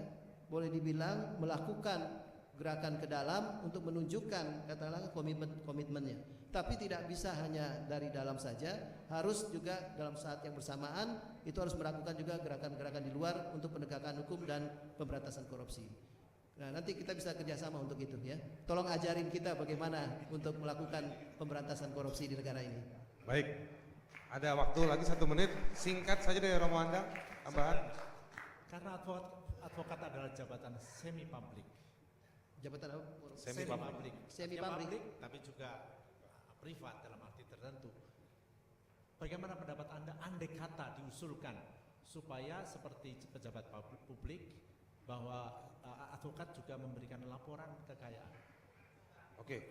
Boleh dibilang melakukan gerakan ke dalam untuk menunjukkan katakanlah komitmennya. Tapi tidak bisa hanya dari dalam saja, harus juga dalam saat yang bersamaan itu harus melakukan juga gerakan-gerakan di luar untuk penegakan hukum dan pemberantasan korupsi. Nah nanti kita bisa kerjasama untuk itu, ya. Tolong ajarin kita bagaimana untuk melakukan pemberantasan korupsi di negara ini. Baik, ada waktu lagi 1 menit, singkat saja dari Romo Anda, tambahan. Karena advokat adalah jabatan semi publik. Jabatan apa? Semi publik. Semi Artinya publik. tapi juga privat dalam arti tertentu. Bagaimana pendapat Anda andai kata diusulkan supaya seperti pejabat publik bahwa advokat juga memberikan laporan kekayaan Oke,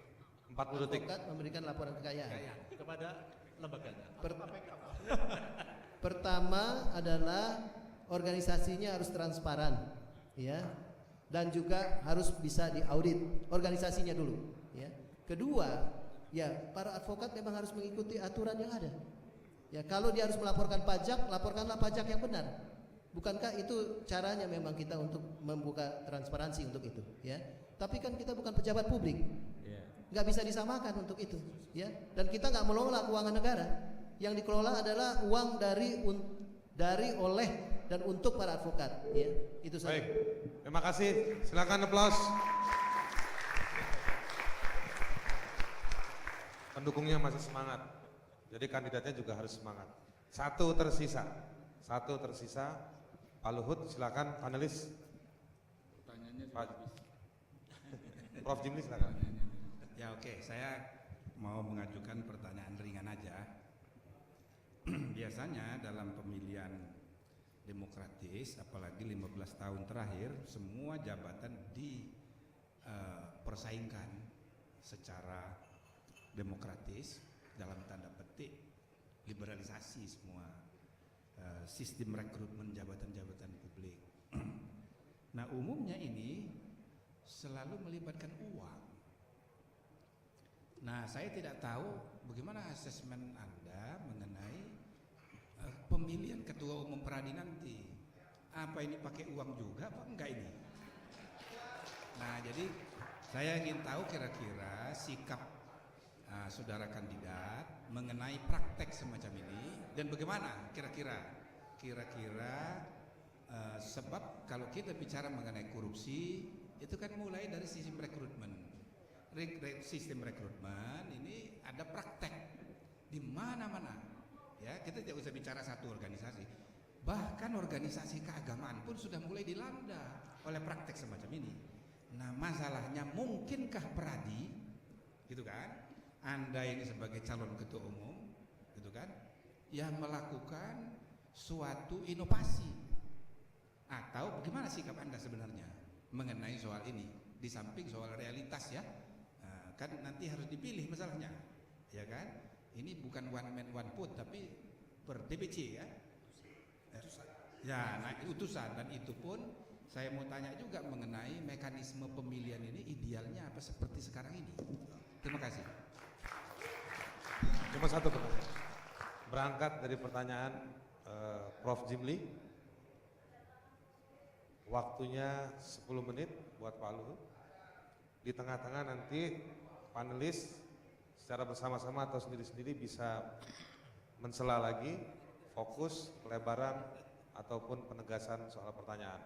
40 detik. Advokat memberikan laporan kekayaan. kepada lembaganya. Pertama adalah organisasinya harus transparan, ya, dan juga harus bisa diaudit organisasinya dulu, ya. Kedua, ya, para advokat memang harus mengikuti aturan yang ada. Ya, kalau dia harus melaporkan pajak, laporkanlah pajak yang benar. Bukankah itu caranya memang kita untuk membuka transparansi untuk itu, ya? Tapi kan kita bukan pejabat publik, nggak bisa disamakan untuk itu, ya. Dan kita nggak mengelola keuangan negara. Yang dikelola adalah uang dari oleh dan untuk para advokat, ya. Itu saja. Baik, terima kasih. Silakan aplaus. Pendukungnya masih semangat, jadi kandidatnya juga harus semangat. Satu tersisa. Pak Luhut, silakan panelis. Pertanyaannya sudah Pak habis. Prof. Jimli, silakan. Ya oke, saya mau mengajukan pertanyaan ringan aja. Biasanya dalam pemilihan demokratis, apalagi 15 tahun terakhir, semua jabatan dipersaingkan secara demokratis, dalam tanda petik liberalisasi semua sistem rekrutmen jabatan-jabatan publik. Nah, umumnya ini selalu melibatkan uang. Nah, saya tidak tahu bagaimana asesmen Anda mengenai pemilihan ketua umum Peradi nanti. Apa ini pakai uang juga apa enggak ini? Nah, jadi saya ingin tahu kira-kira sikap saudara kandidat mengenai praktek semacam ini dan bagaimana kira-kira sebab kalau kita bicara mengenai korupsi itu kan mulai dari sistem rekrutmen. Sistem rekrutmen ini ada praktek di mana-mana, ya. Kita tidak usah bicara satu organisasi, bahkan organisasi keagamaan pun sudah mulai dilanda oleh praktek semacam ini. Nah, masalahnya mungkinkah Peradi, gitu kan, Anda ini sebagai calon ketua umum, gitu kan, yang melakukan suatu inovasi, atau bagaimana sikap Anda sebenarnya mengenai soal ini, di samping soal realitas, ya. Kan nanti harus dipilih masalahnya, ya kan? Ini bukan one man one vote tapi per DPC, ya. Ya, nah, utusan, dan itu pun saya mau tanya juga mengenai mekanisme pemilihan ini idealnya apa seperti sekarang ini. Terima kasih. Cuma satu pertanyaan. Berangkat dari pertanyaan Prof. Jimli, waktunya 10 menit buat Pak Luhut. Di tengah-tengah nanti panelis secara bersama-sama atau sendiri-sendiri bisa mensela lagi, fokus, pelebaran, ataupun penegasan soal pertanyaan.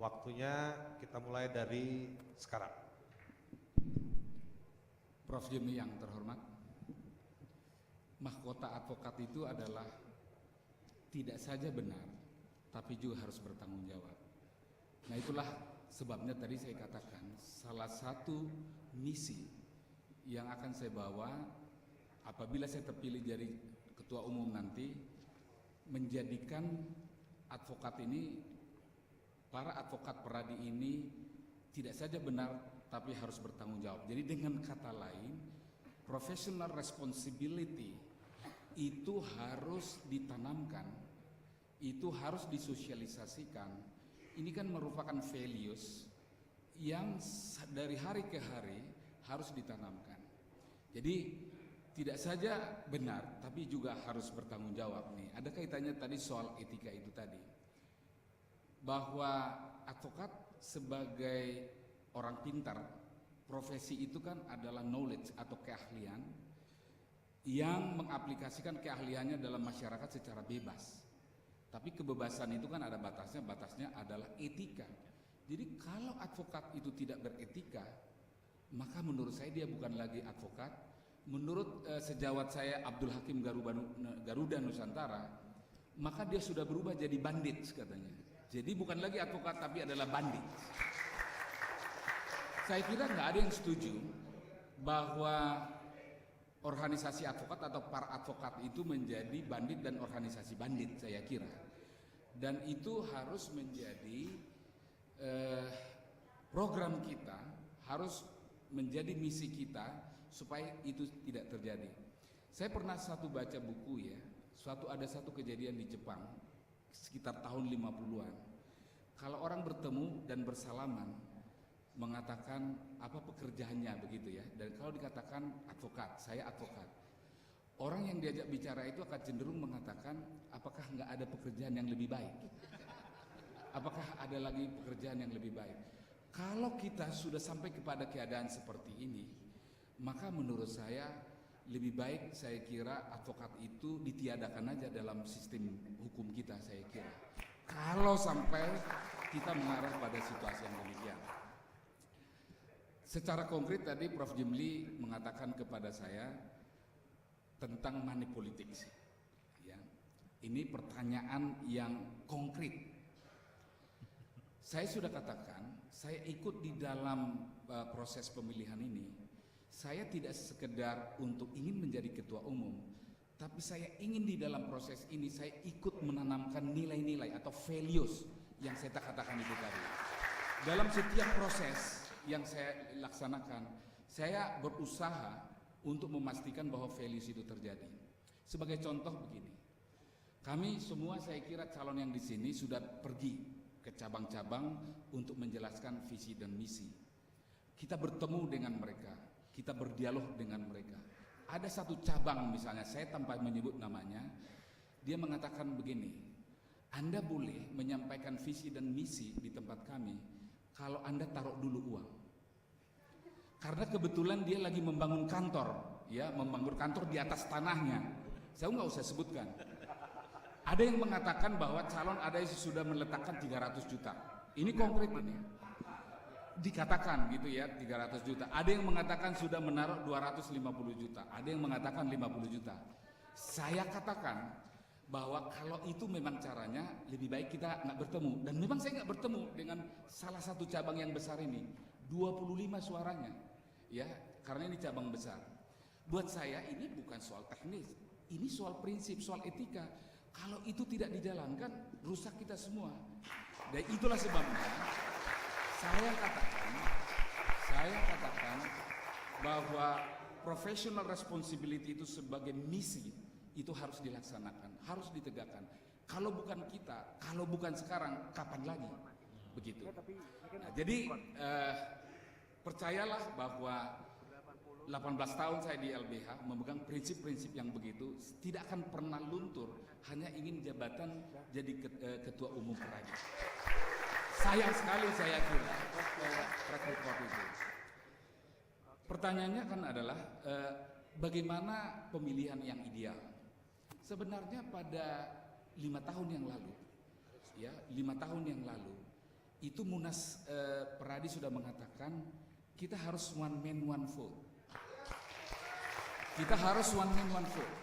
Waktunya kita mulai dari sekarang. Prof. Jimli yang terhormat, mahkota advokat itu adalah tidak saja benar, tapi juga harus bertanggung jawab. Nah, itulah sebabnya tadi saya katakan salah satu misi yang akan saya bawa apabila saya terpilih jadi ketua umum nanti, menjadikan advokat ini, para advokat Peradi ini tidak saja benar tapi harus bertanggung jawab. Jadi dengan kata lain, professional responsibility itu harus ditanamkan, itu harus disosialisasikan. Ini kan merupakan values yang dari hari ke hari harus ditanamkan. Jadi tidak saja benar tapi juga harus bertanggung jawab nih. Ada kaitannya tadi soal etika itu tadi. Bahwa advokat sebagai orang pintar, profesi itu kan adalah knowledge atau keahlian yang mengaplikasikan keahliannya dalam masyarakat secara bebas. Tapi kebebasan itu kan ada batasnya, batasnya adalah etika. Jadi kalau advokat itu tidak beretika, maka menurut saya dia bukan lagi advokat. Menurut sejawat saya Abdul Hakim Garuda Nusantara, maka dia sudah berubah jadi bandit katanya. Jadi bukan lagi advokat tapi adalah bandit. Saya kira nggak ada yang setuju bahwa organisasi advokat atau para advokat itu menjadi bandit dan organisasi bandit, saya kira. dan itu harus menjadi program kita, harus menjadi misi kita supaya itu tidak terjadi. Saya pernah baca buku ya, ada satu kejadian di Jepang sekitar tahun 50-an. Kalau orang bertemu dan bersalaman mengatakan apa pekerjaannya begitu ya, dan kalau dikatakan advokat, saya advokat, orang yang diajak bicara itu akan cenderung mengatakan apakah nggak ada pekerjaan yang lebih baik, apakah ada lagi pekerjaan yang lebih baik. Kalau kita sudah sampai kepada keadaan seperti ini, maka menurut saya lebih baik, saya kira advokat itu ditiadakan aja dalam sistem hukum kita. Saya kira kalau sampai kita mengarah pada situasi yang demikian. Secara konkret tadi Prof. Jimli mengatakan kepada saya tentang money politics ya. Ini pertanyaan yang konkret. Saya sudah katakan, saya ikut di dalam proses pemilihan ini. Saya tidak sekedar untuk ingin menjadi ketua umum, tapi saya ingin di dalam proses ini saya ikut menanamkan nilai-nilai atau values yang saya katakan itu tadi. Dalam setiap proses yang saya laksanakan, saya berusaha untuk memastikan bahwa values itu terjadi. Sebagai contoh begini, kami semua saya kira calon yang di sini sudah pergi ke cabang-cabang untuk menjelaskan visi dan misi. Kita bertemu dengan mereka, kita berdialog dengan mereka. Ada satu cabang misalnya, saya tanpa menyebut namanya, dia mengatakan begini, Anda boleh menyampaikan visi dan misi di tempat kami kalau Anda taruh dulu uang. Karena kebetulan dia lagi membangun kantor, ya, membangun kantor di atas tanahnya. Saya nggak usah sebutkan. Ada yang mengatakan bahwa calon ada yang sudah meletakkan 300 juta. Ini konkret ini. Dikatakan gitu ya, 300 juta. Ada yang mengatakan sudah menaruh 250 juta. Ada yang mengatakan 50 juta. Saya katakan bahwa kalau itu memang caranya, lebih baik kita nggak bertemu. Dan memang saya nggak bertemu dengan salah satu cabang yang besar ini. 25 suaranya, ya, karena ini cabang besar. Buat saya ini bukan soal teknis, ini soal prinsip, soal etika. Kalau itu tidak dijalankan, rusak kita semua. Dan itulah sebabnya saya katakan bahwa professional responsibility itu sebagai misi itu harus dilaksanakan, harus ditegakkan. Kalau bukan kita, kalau bukan sekarang, kapan lagi? Begitu. Nah, jadi percayalah bahwa 18 tahun saya di LBH memegang prinsip-prinsip yang begitu, tidak akan pernah luntur hanya ingin jabatan jadi ketua umum Peradi. Sayang sekali saya kira track record itu. Pertanyaannya kan adalah bagaimana pemilihan yang ideal? Sebenarnya pada 5 tahun yang lalu, ya, 5 tahun yang lalu itu Munas Peradi sudah mengatakan kita harus one man one vote. Kita harus one man one vote.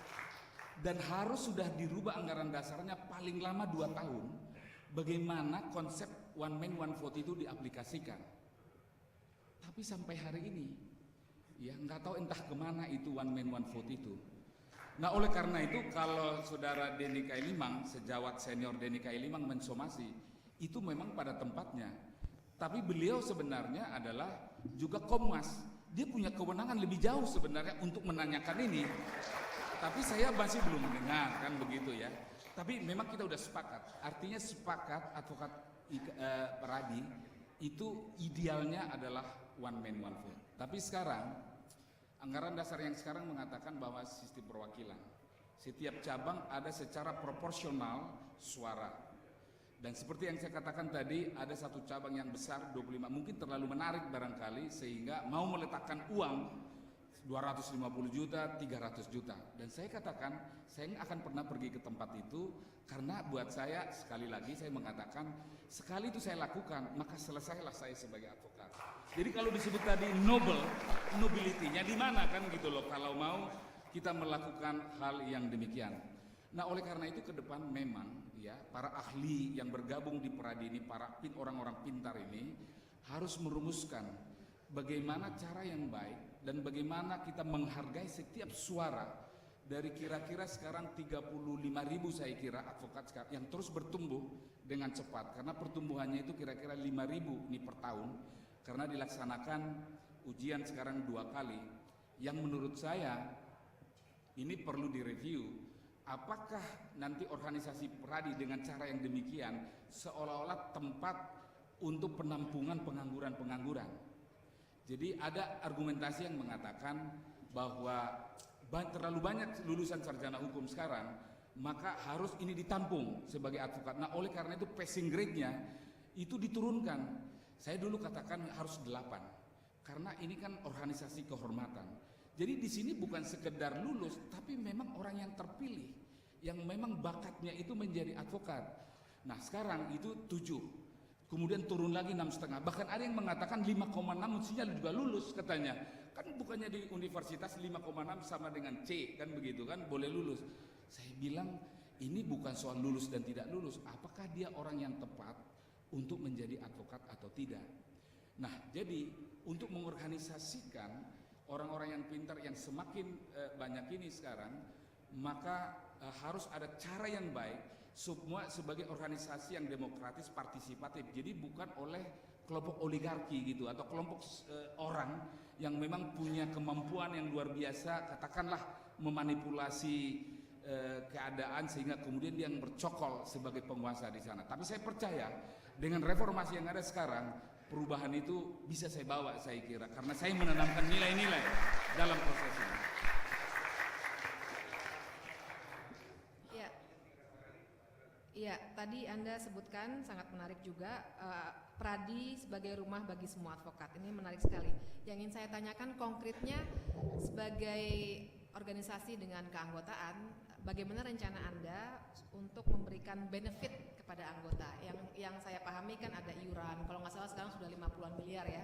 Dan harus sudah dirubah anggaran dasarnya paling lama 2 tahun. Bagaimana konsep one man one vote itu diaplikasikan. Tapi sampai hari ini, ya nggak tahu entah kemana itu one man one vote itu. Nah oleh karena itu kalau saudara Denny Kailimang, sejawat senior Denny Kailimang mensomasi, itu memang pada tempatnya. Tapi beliau sebenarnya adalah juga Komnas. Dia punya kewenangan lebih jauh sebenarnya untuk menanyakan ini. Tapi saya masih belum mendengar kan begitu ya. Tapi memang kita udah sepakat. Artinya sepakat advokat Peradi itu idealnya adalah one man one vote. Tapi sekarang anggaran dasar yang sekarang mengatakan bahwa sistem perwakilan. Setiap cabang ada secara proporsional suara. Dan seperti yang saya katakan tadi, ada satu cabang yang besar 25, mungkin terlalu menarik barangkali sehingga mau meletakkan uang 250 juta, 300 juta. Dan saya katakan, saya nggak akan pernah pergi ke tempat itu karena buat saya, sekali lagi saya mengatakan, sekali itu saya lakukan, maka selesailah saya sebagai advokat. Jadi kalau disebut tadi nobility-nya di mana kan gitu loh kalau mau kita melakukan hal yang demikian. Nah oleh karena itu ke depan memang ya para ahli yang bergabung di Peradi ini, para orang-orang pintar ini harus merumuskan bagaimana cara yang baik dan bagaimana kita menghargai setiap suara dari kira-kira sekarang 35.000 saya kira advokat sekarang yang terus bertumbuh dengan cepat, karena pertumbuhannya itu kira-kira 5.000 nih per tahun, karena dilaksanakan ujian sekarang 2 kali, yang menurut saya ini perlu direview. Apakah nanti organisasi Pradi dengan cara yang demikian seolah-olah tempat untuk penampungan pengangguran-pengangguran? Jadi ada argumentasi yang mengatakan bahwa terlalu banyak lulusan sarjana hukum sekarang, maka harus ini ditampung sebagai advokat. Nah, oleh karena itu passing grade-nya itu diturunkan. Saya dulu katakan harus 8, karena ini kan organisasi kehormatan. Jadi di sini bukan sekedar lulus, tapi memang orang yang terpilih, yang memang bakatnya itu menjadi advokat. Nah, sekarang itu 7, kemudian turun lagi 6,5. Bahkan ada yang mengatakan 5,6 mestinya juga lulus katanya. Kan bukannya di universitas 5,6 sama dengan C, kan begitu kan, boleh lulus. Saya bilang ini bukan soal lulus dan tidak lulus, apakah dia orang yang tepat untuk menjadi advokat atau tidak. Nah, jadi untuk mengorganisasikan orang-orang yang pintar yang semakin banyak ini sekarang, maka harus ada cara yang baik, semua sebagai organisasi yang demokratis, partisipatif. Jadi bukan oleh kelompok oligarki gitu, atau kelompok orang yang memang punya kemampuan yang luar biasa, katakanlah memanipulasi keadaan sehingga kemudian dia bercokol sebagai penguasa di sana. Tapi saya percaya dengan reformasi yang ada sekarang, perubahan itu bisa saya bawa, saya kira, karena saya menanamkan nilai-nilai dalam proses ini. Iya, tadi Anda sebutkan sangat menarik juga, Pradi sebagai rumah bagi semua advokat. Ini menarik sekali. Yang ingin saya tanyakan konkretnya, sebagai organisasi dengan keanggotaan, bagaimana rencana Anda untuk memberikan benefit kepada anggota? Yang saya pahami kan ada iuran, kalau nggak salah sekarang sudah 50-an miliar ya,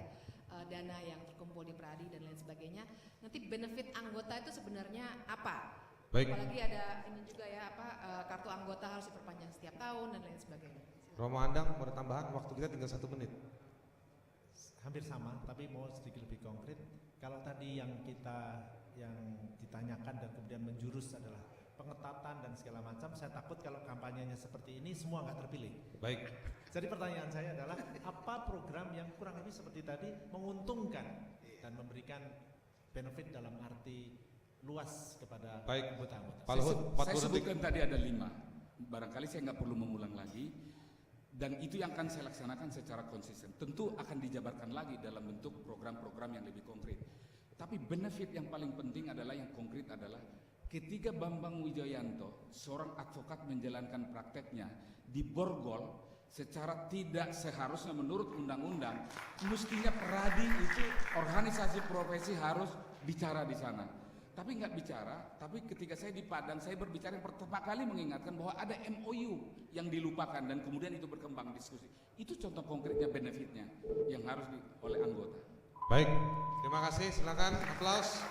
dana yang terkumpul di Pradi dan lain sebagainya. Nanti benefit anggota itu sebenarnya apa? Baik. Apalagi ada ini juga ya, kartu anggota harus diperpanjang setiap tahun dan lain sebagainya. Romo Andang, mau ada tambahan? Waktu kita tinggal 1 menit. Hampir sama, tapi mau sedikit lebih konkret. Kalau tadi yang ditanyakan dan kemudian menjurus adalah pengetatan dan segala macam, saya takut kalau kampanyenya seperti ini semua nggak terpilih. Baik. Jadi pertanyaan saya adalah apa program yang kurang lebih seperti tadi menguntungkan dan memberikan benefit dalam arti luas kepada anggota-anggota. Saya sebutkan tadi ada 5. Barangkali saya nggak perlu mengulang lagi. Dan itu yang akan saya laksanakan secara konsisten. Tentu akan dijabarkan lagi dalam bentuk program-program yang lebih konkret. Tapi benefit yang paling penting adalah yang konkret adalah ketika Bambang Wijoyanto, seorang advokat menjalankan prakteknya di Borgol secara tidak seharusnya menurut undang-undang, mestinya Pradi itu organisasi profesi harus bicara di sana. Tapi nggak bicara, tapi ketika saya di Padang, saya berbicara yang pertama kali mengingatkan bahwa ada MOU yang dilupakan dan kemudian itu berkembang diskusi. Itu contoh konkretnya benefitnya yang harus oleh anggota. Baik, terima kasih, silakan aplaus.